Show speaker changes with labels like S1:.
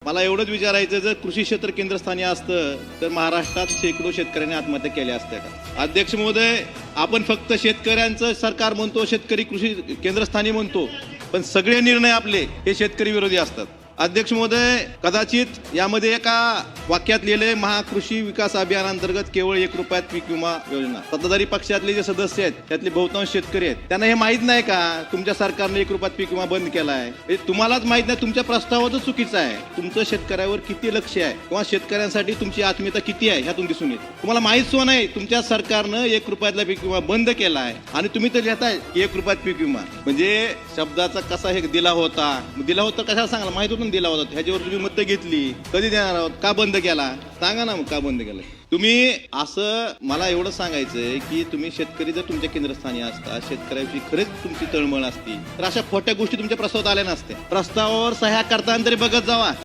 S1: मला एवढंच विचारायचं, जर कृषी क्षेत्र केंद्रस्थानी असतं तर महाराष्ट्रात शेकडो शेतकऱ्यांनी आत्महत्या केल्या असत्या का? अध्यक्ष महोदय, आपण फक्त शेतकऱ्यांचं सरकार म्हणतो, शेतकरी कृषी केंद्रस्थानी म्हणतो, पण सगळे निर्णय आपले हे शेतकरी विरोधी असतात. अध्यक्ष महोदय, कदाचित यामध्ये एका वाक्यात लिहिले, महाकृषी विकास अभियानांतर्गत केवळ 1 रुपयात पीक विमा योजना. सत्ताधारी पक्षातले जे सदस्य आहेत त्यातले बहुतांश शेतकरी आहेत, त्यांना हे माहित नाही का तुमच्या सरकारने 1 रुपयात पीक विमा बंद केलाय? हे तुम्हालाच माहित नाही, तुमच्या प्रस्तावाचं चुकीचं आहे. तुमचं शेतकऱ्यावर किती लक्ष आहे किंवा शेतकऱ्यांसाठी तुमची आत्मीयता किती आहे ह्यातून दिसून येते. तुम्हाला माहित सुद्धा नाही तुमच्या सरकारनं 1 रुपयातला पीक विमा बंद केलाय आणि तुम्ही तर लिहिताय 1 रुपयात पीक विमा. म्हणजे शब्दाचा कसा हे दिला होता कशाला सांगाल? माहित होतं दिला होता, ह्याच्यावर तुम्ही मतं घेतली, कधी देणार आहोत, का बंद केला? सांगा ना मग का बंद केलं. तुम्ही असं मला एवढं सांगायचंय की तुम्ही शेतकरी जर तुमच्या केंद्रस्थानी असता, शेतकऱ्याची खरेच तुमची तळमळ असती, तर अशा खोट्या गोष्टी तुमच्या प्रस्तावात आल्या नसत्या. प्रस्तावावर सह्या करताना तरी बघत जावा.